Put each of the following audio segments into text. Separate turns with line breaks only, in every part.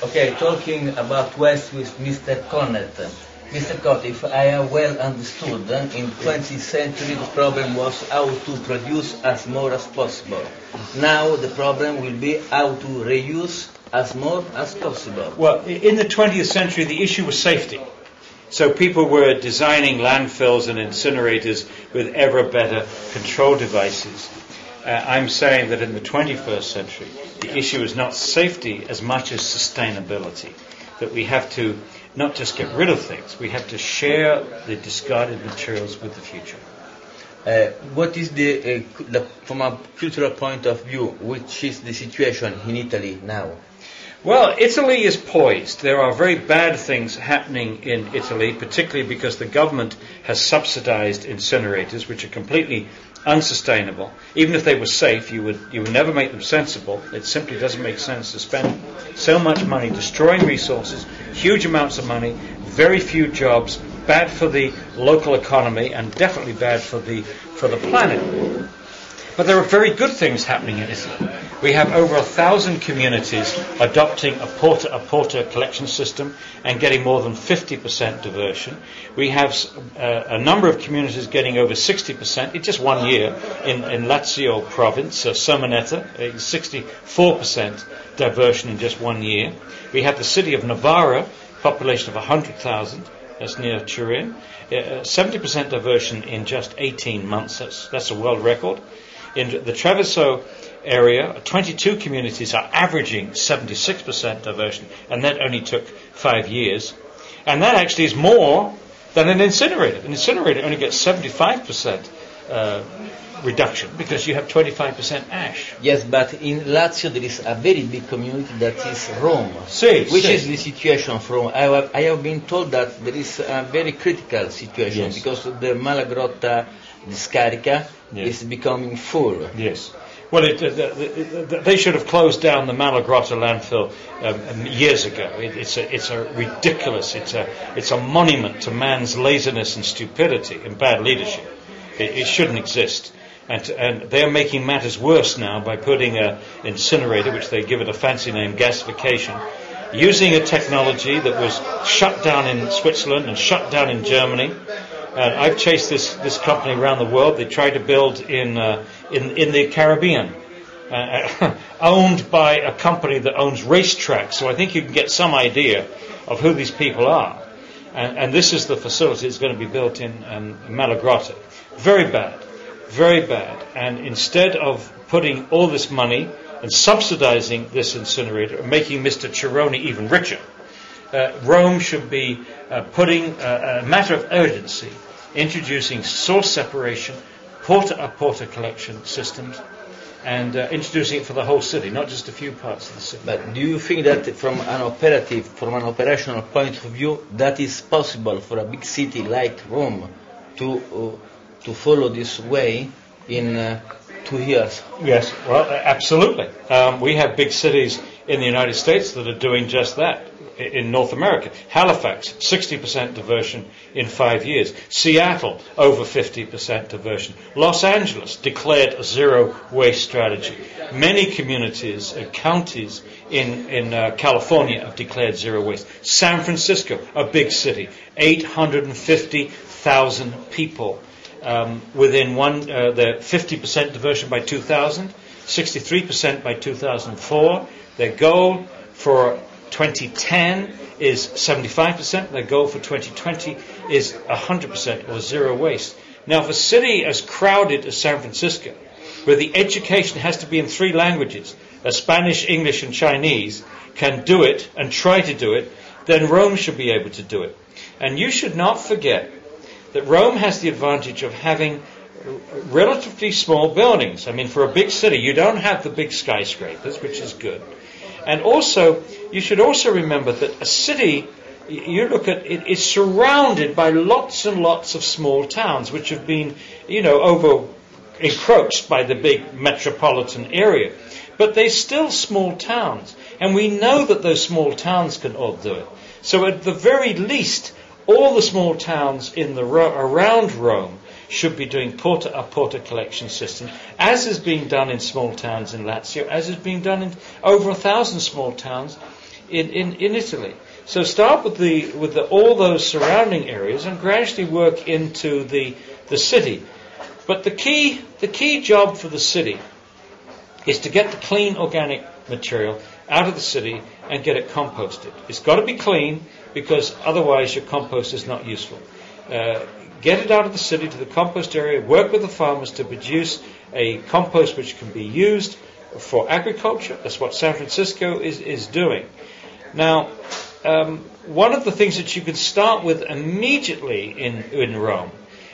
Okay, talking about waste with Mr. Connett. Mr. Connett, if I have well understood, in 20th century the problem was how to produce as more as possible. Now the problem will be how to reuse as more as possible.
Well, in the 20th century the issue was safety. So people were designing landfills and incinerators with ever better control devices. I'm saying that in the 21st century, the issue is not safety as much as sustainability. That we have to not just get rid of things, we have to share the discarded materials with the future.
What is from a cultural point of view, which is the situation in Italy now?
Well, Italy is poised. There are very bad things happening in Italy, particularly because the government has subsidized incinerators, which are completely unsustainable. Even if they were safe, you would never make them sensible. It simply doesn't make sense to spend so much money destroying resources, huge amounts of money, very few jobs, bad for the local economy, and definitely bad for the planet. But there are very good things happening in Italy. We have over 1,000 communities adopting a porta collection system and getting more than 50% diversion. We have a number of communities getting over 60% in just 1 year. In Lazio province, Sermonetta, 64% diversion in just 1 year. We have the city of Novara, population of 100,000, that's near Turin, 70% diversion in just 18 months. That's a world record. In the Treviso area, 22 communities are averaging 76% diversion, and that only took 5 years. And that actually is more than an incinerator. An incinerator only gets 75% reduction because you have 25% ash.
Yes, but in Lazio there is a very big community that is Rome. Which is the situation from? I have been told that there is a very critical situation because the Malagrotta discarica is becoming full.
Yes. Well, they should have closed down the Malagrotta landfill years ago. It's a ridiculous. It's a monument to man's laziness and stupidity and bad leadership. It shouldn't exist. And they're making matters worse now by putting an incinerator, which they give it a fancy name, gasification, using a technology that was shut down in Switzerland and shut down in Germany. I've chased this company around the world. They tried to build in the Caribbean, owned by a company that owns racetracks. So I think you can get some idea of who these people are. And this is the facility that's going to be built in Malagrotta. Very bad, very bad. And instead of putting all this money and subsidizing this incinerator and making Mr. Cirone even richer, Rome should be putting a matter of urgency, introducing source separation, porta collection systems, and introducing it for the whole city, not just a few parts of the city.
But do you think that from an operational point of view, that is possible for a big city like Rome to follow this way in 2 years?
Yes, well, absolutely. We have big cities in the United States that are doing just that. In North America, Halifax, 60% diversion in 5 years. Seattle, over 50% diversion. Los Angeles declared a zero waste strategy. Many communities, counties in California have declared zero waste. San Francisco, a big city, 850,000 people. Within the 50% diversion by 2000, 63% by 2004. Their goal for 2010 is 75%. Their goal for 2020 is 100% or zero waste. Now, if a city as crowded as San Francisco, where the education has to be in 3 languages, Spanish, English, and Chinese, can do it and try to do it, then Rome should be able to do it. And you should not forget that Rome has the advantage of having relatively small buildings. I mean, for a big city, you don't have the big skyscrapers, which is good. And also, you should also remember that a city, you look at it, is surrounded by lots and lots of small towns, which have been, encroached by the big metropolitan area. But they're still small towns. And we know that those small towns can all do it. So at the very least, all the small towns around Rome should be doing porta collection systems, as is being done in small towns in Lazio, as is being done in over 1,000 small towns in Italy. So start with all those surrounding areas and gradually work into the city. But the key job for the city is to get the clean organic material out of the city and get it composted. It's got to be clean because otherwise your compost is not useful. Get it out of the city to the compost area, work with the farmers to produce a compost which can be used for agriculture. That's what San Francisco is doing. Now, one of the things that you could start with immediately in Rome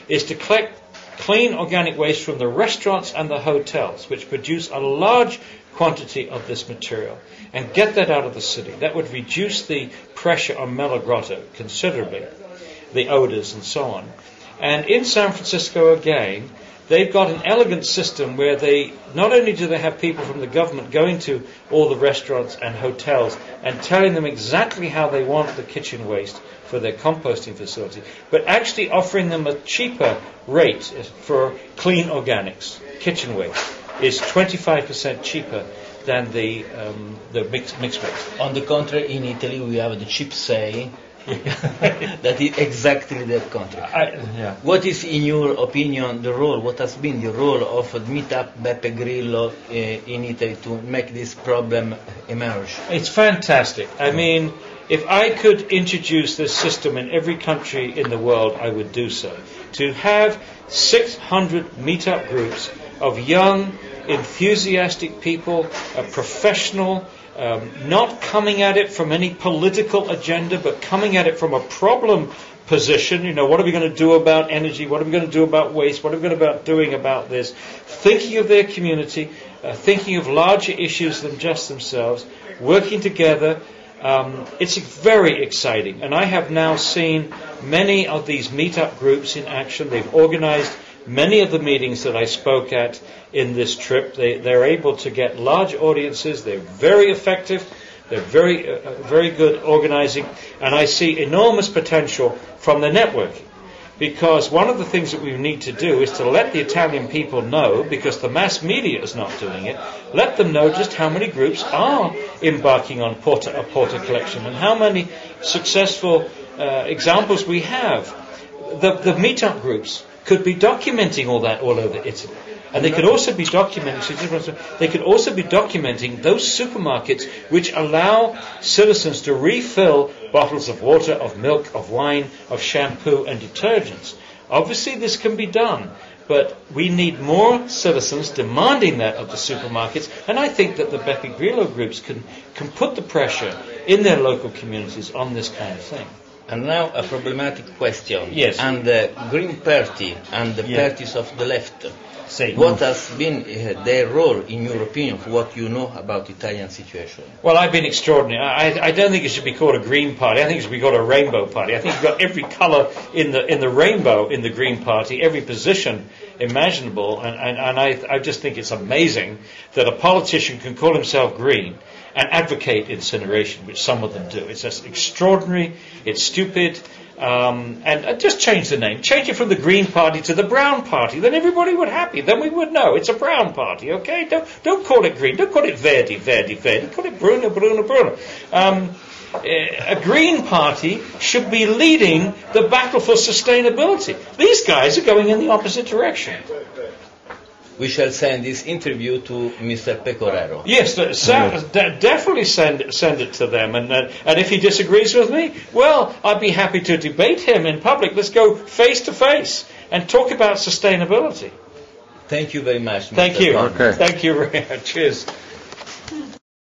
is to collect clean organic waste from the restaurants and the hotels, which produce a large quantity of this material, and get that out of the city. That would reduce the pressure on Grotto considerably, the odors and so on. And in San Francisco again, they've got an elegant system where they not only do they have people from the government going to all the restaurants and hotels and telling them exactly how they want the kitchen waste for their composting facility, but actually offering them a cheaper rate for clean organics. Kitchen waste is 25% cheaper than the mixed waste.
On the contrary, in Italy we have the cheap say that is exactly the contrary. What is, in your opinion, the role? What has been the role of Meetup Beppe Grillo in Italy to make this problem emerge?
It's fantastic. I mean, if I could introduce this system in every country in the world, I would do so. To have 600 meetup groups of young, enthusiastic people, professional, not coming at it from any political agenda, but coming at it from a problem position. What are we going to do about energy? What are we going to do about waste? What are we going to doing about this? Thinking of their community, thinking of larger issues than just themselves, working together. It's very exciting. And I have now seen many of these meetup groups in action. They've organized many of the meetings that I spoke at in this trip. They're able to get large audiences. They're very effective. They're very good organizing. And I see enormous potential from the networking. Because one of the things that we need to do is to let the Italian people know, because the mass media is not doing it, let them know just how many groups are embarking on a porta collection and how many successful examples we have. The meetup groups could be documenting all that all over Italy. And they could also be documenting those supermarkets which allow citizens to refill bottles of water, of milk, of wine, of shampoo and detergents. Obviously this can be done, but we need more citizens demanding that of the supermarkets, and I think that the Beppe Grillo groups can put the pressure in their local communities on this kind of thing.
And now a problematic question.
Yes.
And the Green Party and the parties of the left. What has been their role, in your opinion, for what you know about Italian situation?
Well, I've been extraordinary. I don't think it should be called a Green Party. I think it should be called a Rainbow Party. I think you've got every colour in the rainbow in the Green Party, every position imaginable, and I just think it's amazing that a politician can call himself green and advocate incineration, which some of them do. It's just extraordinary, it's stupid, and just change the name. Change it from the Green Party to the Brown Party, then everybody would be happy. Then we would know it's a Brown Party, okay? Don't call it green, don't call it Verdi, call it Bruno. A Green Party should be leading the battle for sustainability. These guys are going in the opposite direction.
We shall send this interview to Mr. Pecoraro.
Yes, definitely send it to them. And if he disagrees with me, well, I'd be happy to debate him in public. Let's go face to face and talk about sustainability.
Thank you very much, Mr.
Thank you.
Okay.
Thank you very much. Cheers.